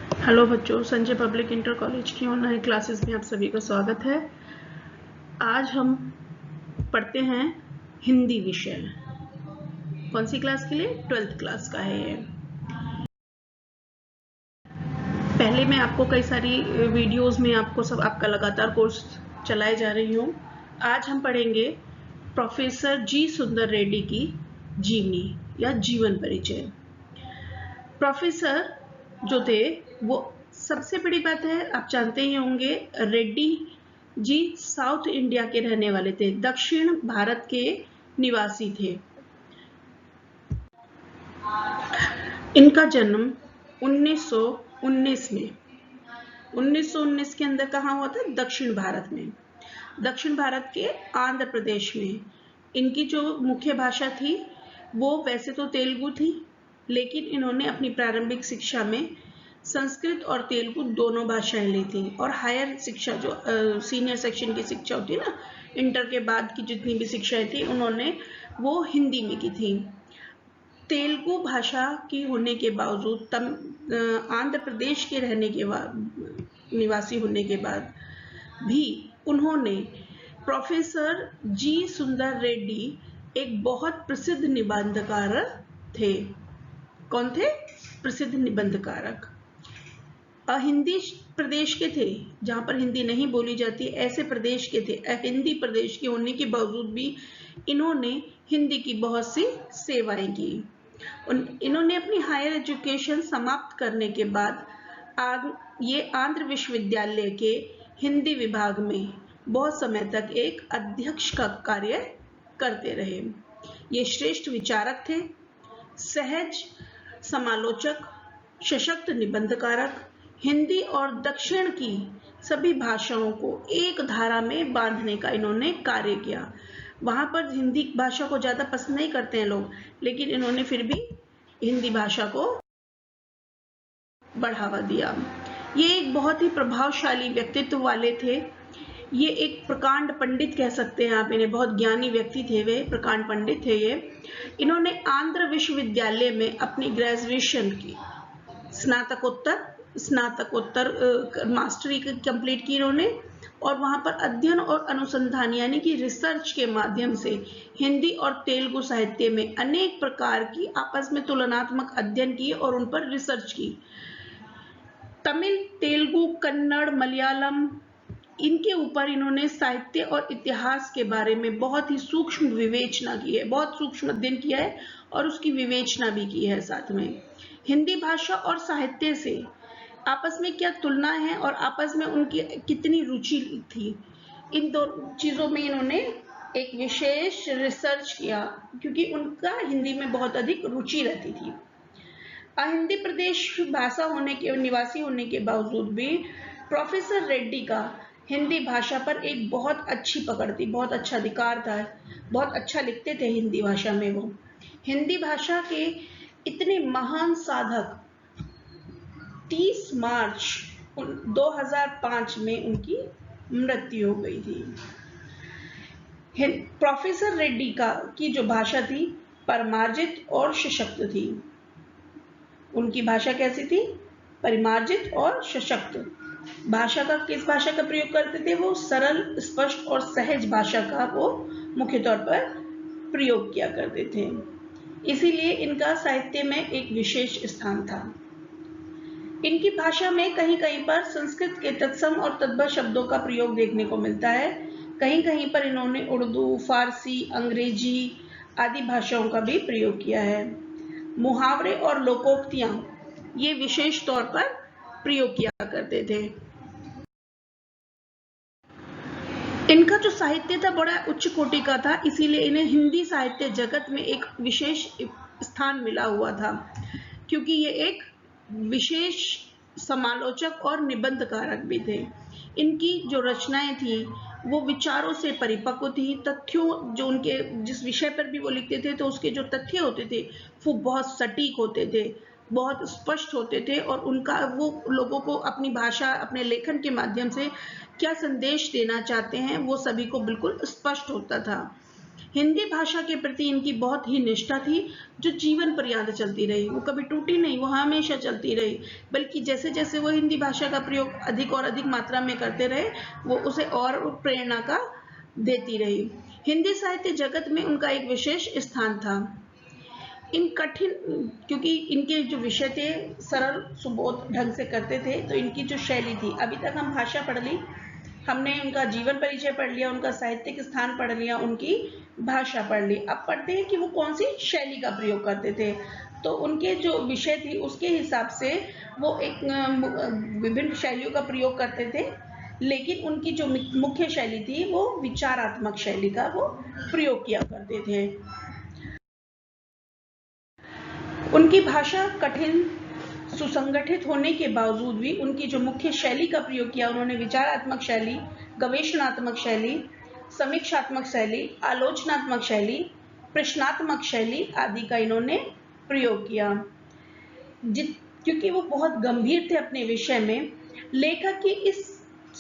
Hello बच्चों, Sanjay public inter college की online classes में आप सभी का स्वागत है। आज हम पढ़ते हैं हिंदी विषय। कौन सी क्लास के लिए? 12th क्लास का है ये। पहले मैं आपको कई सारी वीडियोस में आपको सब आपका लगातार कोर्स चलाए जा रही हूँ। आज हम पढ़ेंगे प्रोफेसर जी सुंदर रेड्डी की जीवनी या जीवन परिचय। प्रोफेसर जो थे वो, सबसे बड़ी बात है आप जानते ही होंगे, रेड्डी जी साउथ इंडिया के रहने वाले थे, दक्षिण भारत के निवासी थे। इनका जन्म 1919 में 1919 के अंदर कहाँ हुआ था? दक्षिण भारत में, दक्षिण भारत के आंध्र प्रदेश में। इनकी जो मुख्य भाषा थी वो वैसे तो तेलुगु थी, लेकिन इन्होंने अपनी प्रारंभिक शिक्षा में संस्कृत और तेलुगु दोनों भाषाएं ली थी, और हायर शिक्षा जो सीनियर सेक्शन की शिक्षा होती है ना, इंटर के बाद की जितनी भी शिक्षाएं थी उन्होंने वो हिंदी में की थी। तेलुगु भाषा की होने के बावजूद, आंध्र प्रदेश के रहने के निवासी होने के बाद भी उन्होंने, प्रोफेसर जी सुंदर रेड्डी एक बहुत प्रसिद्ध निबंधकारक थे। कौन थे? प्रसिद्ध निबंधकारक। हिंदी प्रदेश के थे, जहां पर हिंदी नहीं बोली जाती, ऐसे प्रदेश के थे। हिंदी प्रदेश के होने के बावजूद भी इन्होंने हिंदी की बहुत सी सेवाएं की। इन्होंने अपनी हायर एजुकेशन समाप्त करने के बाद ये आंध्र विश्वविद्यालय के हिंदी विभाग में बहुत समय तक एक अध्यक्ष का कार्य करते रहे। ये श्रेष्ठ विचारक थे, सहज समालोचक, सशक्त निबंधकारक, हिंदी और दक्षिण की सभी भाषाओं को एक धारा में बांधने का इन्होंने कार्य किया। वहां पर हिंदी भाषा को ज्यादा पसंद नहीं करते हैं लोग, लेकिन इन्होंने फिर भी हिंदी भाषा को बढ़ावा दिया। ये एक बहुत ही प्रभावशाली व्यक्तित्व वाले थे। ये एक प्रकांड पंडित कह सकते हैं आप इन्हें, बहुत ज्ञानी व्यक्ति थे वे, प्रकांड पंडित थे ये। इन्होंने आंध्र विश्वविद्यालय में अपनी ग्रेजुएशन की, स्नातकोत्तर मास्टरी कंप्लीट की इन्होंने, और वहां पर अध्ययन और अनुसंधान यानी कि रिसर्च के माध्यम से हिंदी और तेलुगु साहित्य में अनेक प्रकार की आपस में तुलनात्मक अध्ययन किए और उन पर रिसर्च की। तमिल, तेलुगु, कन्नड़, मलयालम, इनके ऊपर इन्होंने साहित्य और इतिहास के बारे में बहुत ही सूक्ष्म विवेचना की है, बहुत सूक्ष्म अध्ययन किया है और उसकी विवेचना भी की है। साथ में हिंदी भाषा और साहित्य से आपस में क्या तुलना है और आपस में उनकी कितनी रुचि थी, इन दो चीजों में इन्होंने एक विशेष रिसर्च किया, क्योंकि उनका हिंदी में बहुत अधिक रुचि रहती थी। हिंदी प्रदेश भाषा होने के निवासी होने के बावजूद भी प्रोफेसर रेड्डी का हिंदी भाषा पर एक बहुत अच्छी पकड़ थी, बहुत अच्छा अधिकार था, बहुत अच्छा लिखते थे हिंदी भाषा में। वो हिंदी भाषा के इतने महान साधक 30 मार्च 2005 में उनकी मृत्यु हो गई थी। प्रोफेसर रेड्डी की जो भाषा थी परिमार्जित और सशक्त थी। उनकी भाषा कैसी थी? परिमार्जित और सशक्त। भाषा का, किस भाषा का प्रयोग करते थे वो? सरल, स्पष्ट और सहज भाषा का वो मुख्य तौर पर प्रयोग किया करते थे। इसीलिए इनका साहित्य में एक विशेष स्थान था। इनकी भाषा में कहीं कहीं पर संस्कृत के तत्सम और तद्भव शब्दों का प्रयोग देखने को मिलता है। कहीं कहीं पर इन्होंने उर्दू, फारसी, अंग्रेजी आदि भाषाओं का भी प्रयोग किया है। मुहावरे और लोकोक्तियां ये विशेष तौर पर प्रयोग किया करते थे। इनका जो साहित्य था बड़ा उच्च कोटि का था, इसीलिए इन्हें हिंदी साहित्य जगत में एक विशेष स्थान मिला हुआ था, क्योंकि ये एक विशेष समालोचक और निबंधकारक भी थे। इनकी जो रचनाएं थी वो विचारों से परिपक्व थी। तथ्यों, जो उनके जिस विषय पर भी वो लिखते थे तो उसके जो तथ्य होते थे वो बहुत सटीक होते थे, बहुत स्पष्ट होते थे, और उनका वो लोगों को अपनी भाषा, अपने लेखन के माध्यम से क्या संदेश देना चाहते हैं वो सभी को बिल्कुल स्पष्ट होता था। हिंदी भाषा के प्रति इनकी बहुत ही निष्ठा थी, जो जीवन पर्यंत चलती रही। वो कभी टूटी नहीं, वो हमेशा चलती रही। बल्कि जैसे जैसे वो हिंदी भाषा का प्रयोग अधिक और अधिक मात्रा में करते रहे, वो उसे और प्रेरणा का देती रही। हिंदी साहित्य जगत में उनका एक विशेष स्थान था। इन कठिन, क्योंकि इनके जो विषय थे सरल सुबोध ढंग से करते थे, तो इनकी जो शैली थी, अभी तक हम भाषा पढ़ ली, हमने उनका जीवन परिचय पढ़ लिया, उनका साहित्यिक स्थान पढ़ लिया, उनकी भाषा पढ़ ली। अब पढ़ते हैं कि वो कौन सी शैली का प्रयोग करते थे। तो उनके जो विषय थी उसके हिसाब से वो एक विभिन्न शैलियों का प्रयोग करते थे, लेकिन उनकी जो मुख्य शैली थी वो विचारात्मक शैली का वो प्रयोग किया करते थे। उनकी भाषा कठिन सुसंगठित होने के बावजूद भी उनकी जो मुख्य शैली का प्रयोग किया, उन्होंने विचारात्मक शैली, गवेषणात्मक शैली, समीक्षात्मक शैली, आलोचनात्मक शैली, प्रश्नात्मक शैली आदि का इन्होंने प्रयोग किया। क्योंकि वो बहुत गंभीर थे अपने विषय में, लेखक की इस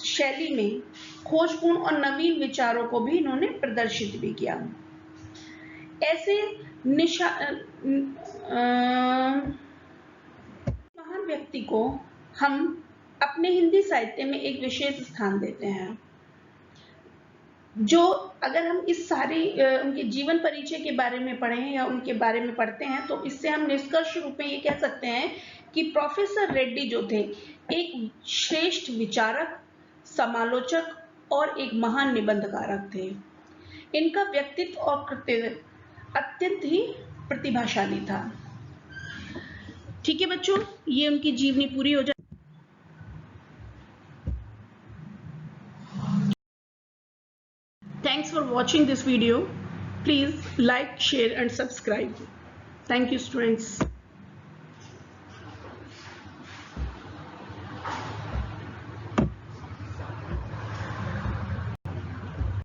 शैली में खोजपूर्ण और नवीन विचारों को भी इन्होंने प्रदर्शित भी किया। ऐसे महान व्यक्ति को हम अपने हिंदी साहित्य में एक विशेष स्थान देते हैं, जो अगर हम इस सारी उनके जीवन परिचय के बारे में पढ़ें या उनके बारे में पढ़ते हैं, तो इससे हम निष्कर्ष रूप में ये कह सकते हैं कि प्रोफेसर रेड्डी जो थे, एक श्रेष्ठ विचारक, समालोचक और एक महान निबंधकारक थे। इनका व्यक्तित्व और कृत्य अत्यंत ही प्रतिभाशाली था। ठीक है बच्चों, ये उनकी जीवनी पूरी हो जाए। Thanks for watching this video. Please like, share and subscribe. Thank you students.